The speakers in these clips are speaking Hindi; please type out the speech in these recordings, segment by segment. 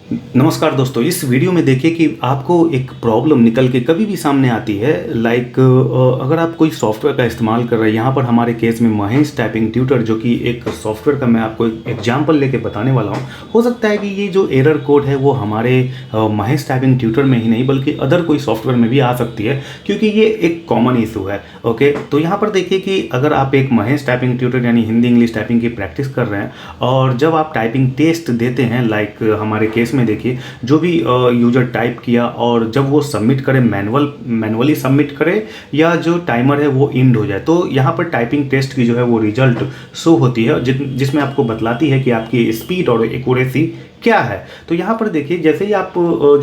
नमस्कार दोस्तों। इस वीडियो में देखिए कि आपको एक प्रॉब्लम निकल के कभी भी सामने आती है। अगर आप कोई सॉफ्टवेयर का इस्तेमाल कर रहे हैं, यहाँ पर हमारे केस में महेश टाइपिंग ट्यूटर, जो कि एक सॉफ्टवेयर का मैं आपको एक एग्जांपल लेके बताने वाला हूँ। हो सकता है कि ये जो एरर कोड है वो हमारे महेश टाइपिंग ट्यूटर में ही नहीं बल्कि अदर कोई सॉफ्टवेयर में भी आ सकती है, क्योंकि ये एक कॉमन इशू है। ओके, तो यहाँ पर देखिए कि अगर आप एक महेश टाइपिंग ट्यूटर यानी हिंदी इंग्लिश टाइपिंग की प्रैक्टिस कर रहे हैं और जब आप टाइपिंग टेस्ट देते हैं, हमारे केस में देखिए जो भी यूजर टाइप किया और जब वो सबमिट करे, मैनुअली सबमिट करे या जो टाइमर है वो एंड हो जाए, तो यहाँ पर टाइपिंग टेस्ट की जो है वो रिजल्ट शो होती है जिसमें आपको बतलाती है कि आपकी स्पीड और एक्यूरेसी क्या है। तो यहाँ पर देखिए, जैसे ही आप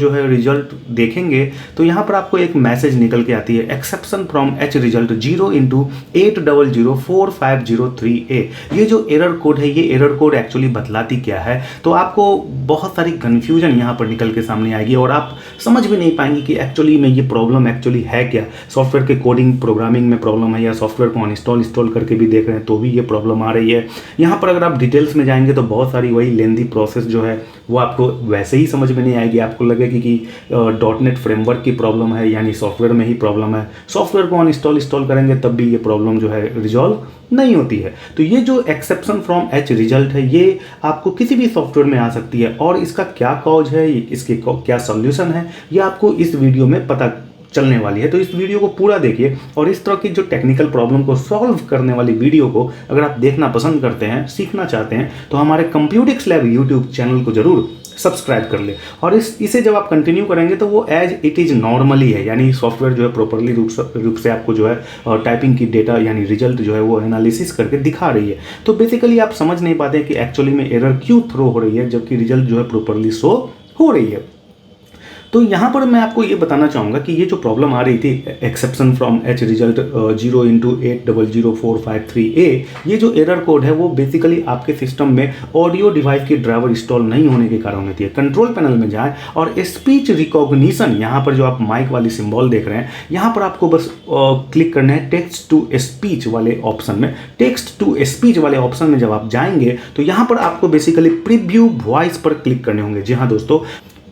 जो है रिजल्ट देखेंगे तो यहाँ पर आपको एक मैसेज निकल के आती है, exception from H result 0x80045003A। ये जो एरर कोड है, ये एरर कोड एक्चुअली बतलाती क्या है, तो आपको बहुत सारी कन्फ्यूजन यहाँ पर निकल के सामने आएगी और आप समझ भी नहीं पाएंगे कि एक्चुअली में ये प्रॉब्लम एक्चुअली है क्या। सॉफ्टवेयर के कोडिंग प्रोग्रामिंग में प्रॉब्लम है या सॉफ्टवेयर को इंस्टॉल करके भी देख रहे हैं तो भी ये प्रॉब्लम आ रही है। यहाँ पर अगर आप डिटेल्स में जाएंगे तो बहुत सारी वही लेंदी प्रोसेस जो है वो आपको वैसे ही समझ में नहीं आएगी। आपको लगेगी कि .NET फ्रेमवर्क की प्रॉब्लम है, यानी सॉफ्टवेयर में ही प्रॉब्लम है। सॉफ्टवेयर को इंस्टॉल करेंगे तब भी ये प्रॉब्लम जो है रिजॉल्व नहीं होती है। तो ये जो एक्सेप्शन फ्रॉम एच रिजल्ट है, ये आपको किसी भी सॉफ्टवेयर में आ सकती है और इसका क्या कॉज है, इसके क्या सॉल्यूशन है, ये आपको इस वीडियो में पता चलने वाली है। तो इस वीडियो को पूरा देखिए और इस तरह की जो टेक्निकल प्रॉब्लम को सॉल्व करने वाली वीडियो को अगर आप देखना पसंद करते हैं, सीखना चाहते हैं, तो हमारे कंप्यूटिक्स लैब यूट्यूब चैनल को जरूर सब्सक्राइब कर ले। और इसे जब आप कंटिन्यू करेंगे तो वो एज इट इज़ नॉर्मली है, यानी सॉफ्टवेयर जो है प्रॉपरली रूप से आपको जो है टाइपिंग की डेटा यानी रिजल्ट जो है वो एनालिसिस करके दिखा रही है। तो बेसिकली आप समझ नहीं पाते कि एक्चुअली में एरर क्यों थ्रो हो रही है जबकि रिजल्ट जो है प्रॉपरली शो हो रही है। तो यहाँ पर मैं आपको ये बताना चाहूँगा कि ये जो प्रॉब्लम आ रही थी, exception from H result 0x800453A, ये जो एरर कोड है वो बेसिकली आपके सिस्टम में ऑडियो डिवाइस की ड्राइवर इंस्टॉल नहीं होने के कारण होती है। कंट्रोल पैनल में जाएं और स्पीच रिकॉग्निशन, यहाँ पर जो आप माइक वाली सिंबल देख रहे हैं, यहाँ पर आपको बस क्लिक करना है टेक्स्ट टू स्पीच वाले ऑप्शन में। टेक्स्ट टू स्पीच वाले ऑप्शन में जब आप जाएंगे तो यहाँ पर आपको बेसिकली प्रीव्यू वॉइस पर क्लिक करने होंगे। जी हाँ दोस्तों,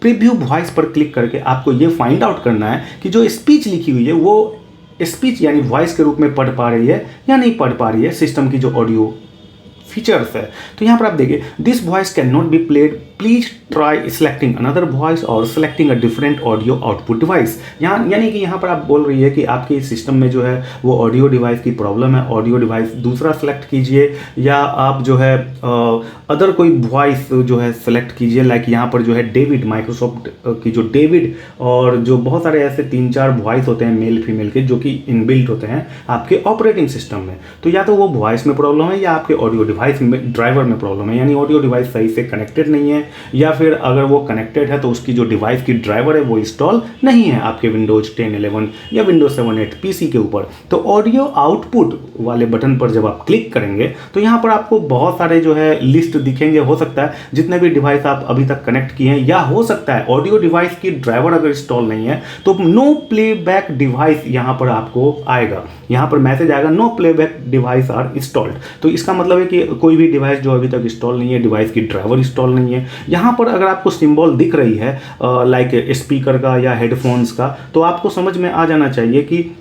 प्रीव्यू वॉइस पर क्लिक करके आपको ये फाइंड आउट करना है कि जो स्पीच लिखी हुई है वो स्पीच यानी वॉइस के रूप में पढ़ पा रही है या नहीं पढ़ पा रही है सिस्टम की जो ऑडियो फीचर्स है। तो यहाँ पर आप देखिए, this voice can not be played, please try selecting another voice और selecting a different audio output device. यानी कि यहाँ पर आप बोल रही है कि आपके सिस्टम में जो है वो ऑडियो डिवाइस की प्रॉब्लम है, ऑडियो डिवाइस दूसरा सेलेक्ट कीजिए या आप जो है अदर कोई वॉइस जो है सेलेक्ट कीजिए। लाइक यहाँ पर जो है डेविड, माइक्रोसॉफ्ट की जो डेविड और जो बहुत सारे ऐसे 3-4 वॉइस होते हैं मेल फीमेल के जो कि इनबिल्ट होते हैं आपके ऑपरेटिंग सिस्टम में। तो या तो वो वॉइस में प्रॉब्लम है या आपके ऑडियो डिवाइस में ड्राइवर में प्रॉब्लम है, यानी ऑडियो डिवाइस सही से कनेक्टेड नहीं है या फिर अगर वो कनेक्टेड है तो उसकी जो डिवाइस की ड्राइवर है वो इंस्टॉल नहीं है आपके विंडोज 10, 11 या विंडोज 7, 8 पीसी के ऊपर। तो ऑडियो आउटपुट वाले बटन पर जब आप क्लिक करेंगे तो यहाँ पर आपको बहुत सारे जो है लिस्ट दिखेंगे। हो सकता है जितने भी डिवाइस आप अभी तक कनेक्ट किए हैं, या हो सकता है ऑडियो डिवाइस की ड्राइवर अगर इंस्टॉल नहीं है तो नो प्लेबैक डिवाइस यहाँ पर आपको आएगा। यहाँ पर मैसेज आएगा, no playback device are installed. तो इसका मतलब है कि कोई भी डिवाइस जो अभी तक इंस्टॉल नहीं है, डिवाइस की ड्राइवर इंस्टॉल नहीं है। यहाँ पर अगर आपको सिंबल दिख रही है लाइक स्पीकर का या हेडफोन्स का, तो आपको समझ में आ जाना चाहिए कि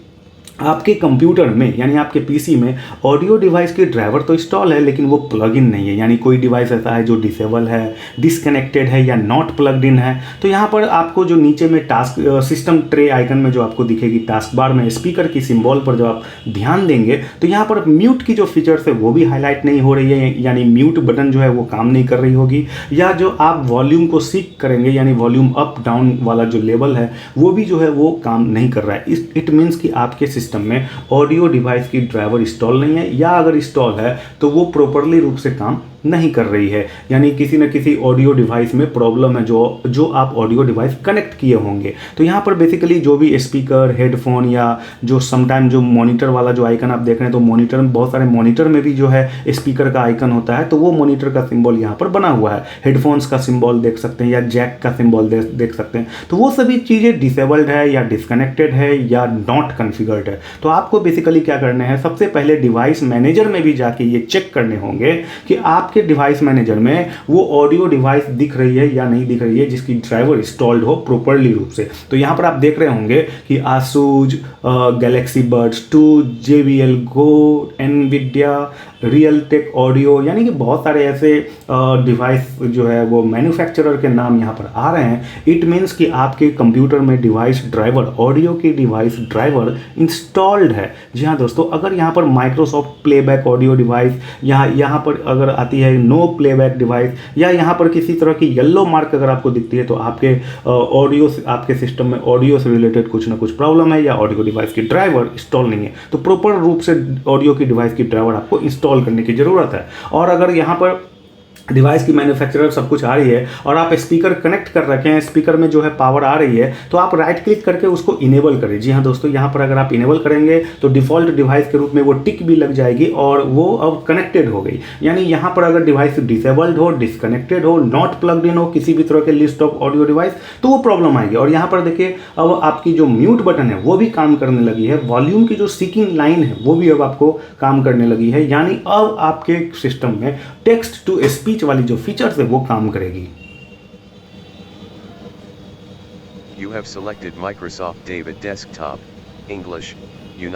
आपके कंप्यूटर में यानी आपके पीसी में ऑडियो डिवाइस की ड्राइवर तो इंस्टॉल है लेकिन वो प्लग इन नहीं है, यानी कोई डिवाइस ऐसा है जो डिसेबल है, डिसकनेक्टेड है या नॉट प्लग्ड इन है। तो यहाँ पर आपको जो नीचे में टास्क सिस्टम ट्रे आइकन में जो आपको दिखेगी टास्क बार में स्पीकर की सिंबल पर जब आप ध्यान देंगे तो यहाँ पर म्यूट की जो फीचर्स है वो भी हाईलाइट नहीं हो रही है, यानी म्यूट बटन जो है वो काम नहीं कर रही होगी। या जो आप वॉल्यूम को सीक करेंगे यानी वॉल्यूम अप डाउन वाला जो लेवल है वो भी जो है वो काम नहीं कर रहा है। इट मीन्स कि आपके सिस्टम में ऑडियो डिवाइस की ड्राइवर इंस्टॉल नहीं है, या अगर इंस्टॉल है तो वो प्रॉपरली रूप से काम नहीं कर रही है, यानी किसी न किसी ऑडियो डिवाइस में प्रॉब्लम है जो आप ऑडियो डिवाइस कनेक्ट किए होंगे। तो यहाँ पर बेसिकली जो भी स्पीकर, हेडफोन या जो समटाइम जो मॉनिटर वाला जो आइकन आप देख रहे हैं, तो मॉनिटर में बहुत सारे मॉनिटर में भी जो है स्पीकर का आइकन होता है, तो वो मॉनिटर का सिंबल यहाँ पर बना हुआ है। हेडफोन्स का सिंबल देख सकते हैं या जैक का सिंबल देख सकते हैं। तो वो सभी चीज़ें डिसेबल्ड है या डिसकनेक्टेड है या नॉट कॉन्फ़िगर्ड है। तो आपको बेसिकली क्या करना है, सबसे पहले डिवाइस मैनेजर में भी जाके ये चेक करने होंगे कि आप आपके डिवाइस मैनेजर में वो ऑडियो डिवाइस दिख रही है या नहीं दिख रही है जिसकी ड्राइवर इंस्टॉल्ड हो प्रॉपरली रूप से। तो यहाँ पर आप देख रहे होंगे कि आसूज, गैलेक्सी बड्स 2, JBL गो, एनविडिया, रियलटेक ऑडियो, यानी कि बहुत सारे ऐसे डिवाइस जो है वो मैन्युफैक्चरर के नाम यहाँ पर आ रहे हैं। इट मीन्स कि आपके कंप्यूटर में डिवाइस ड्राइवर, ऑडियो की डिवाइस ड्राइवर इंस्टॉल्ड है। जी हाँ दोस्तों, अगर यहाँ पर माइक्रोसॉफ्ट प्लेबैक ऑडियो डिवाइस, यहाँ पर अगर आती है नो प्लेबैक डिवाइस, या यहाँ पर किसी तरह की येलो मार्क अगर आपको दिखती है तो आपके ऑडियो, आपके सिस्टम में ऑडियो से रिलेटेड कुछ ना कुछ प्रॉब्लम है या ऑडियो डिवाइस की ड्राइवर इंस्टॉल नहीं है। तो प्रॉपर रूप से ऑडियो की डिवाइस की ड्राइवर आपको इंस्टॉल करने की ज़रूरत है। और अगर यहाँ पर डिवाइस की मैन्युफैक्चरर सब कुछ आ रही है और आप स्पीकर कनेक्ट कर रखे हैं, स्पीकर में जो है पावर आ रही है, तो आप राइट क्लिक करके उसको इनेबल करें। जी हाँ दोस्तों, यहाँ पर अगर आप इनेबल करेंगे तो डिफ़ॉल्ट डिवाइस के रूप में वो टिक भी लग जाएगी और वो अब कनेक्टेड हो गई। यानी यहाँ पर अगर डिवाइस डिसेबल्ड हो, डिसकनेक्टेड हो, नॉट प्लग्ड इन हो किसी भी तरह के लिस्ट ऑफ ऑडियो डिवाइस, तो वो प्रॉब्लम आएगी। और यहाँ पर देखिए अब आपकी जो म्यूट बटन है वो भी काम करने लगी है, वॉल्यूम की जो सीकिंग लाइन है वो भी अब आपको काम करने लगी है। यानी अब आपके सिस्टम में टेक्स्ट टू स्पीच वाली जो फीचर्स है वो काम करेगी। You have selected Microsoft David Desktop, English,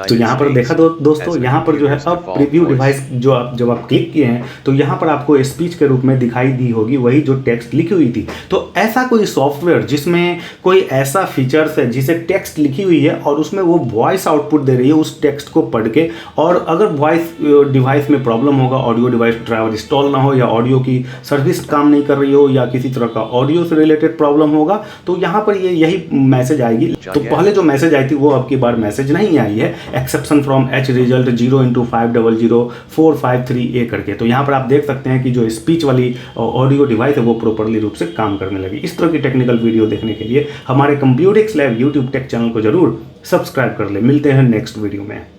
तो यहाँ पर देखा दोस्तों, यहाँ पर जो है अब प्रीव्यू डिवाइस जो आप जब आप क्लिक किए हैं तो यहाँ पर आपको स्पीच के रूप में दिखाई दी होगी वही जो टेक्स्ट लिखी हुई थी। तो ऐसा कोई सॉफ्टवेयर जिसमें कोई ऐसा फीचर्स है जिसे टेक्स्ट लिखी हुई है और उसमें वो वॉइस आउटपुट दे रही है उस टेक्स्ट को पढ़ के, और अगर वॉइस डिवाइस में प्रॉब्लम होगा, ऑडियो डिवाइस ड्राइवर इंस्टॉल ना हो या ऑडियो की सर्विस काम नहीं कर रही हो या किसी तरह का ऑडियो से रिलेटेड प्रॉब्लम होगा, तो यहाँ पर यही मैसेज आएगी। तो पहले जो मैसेज आई थी वो अब की बार मैसेज नहीं आई है, exception from H result 0x500453A करके। तो यहाँ पर आप देख सकते हैं कि जो स्पीच वाली ऑडियो डिवाइस है वो प्रॉपरली रूप से काम करने लगी। इस तरह की टेक्निकल वीडियो देखने के लिए हमारे कंप्यूटिक्स लैब यूट्यूब टेक चैनल को जरूर सब्सक्राइब कर ले। मिलते हैं नेक्स्ट वीडियो में।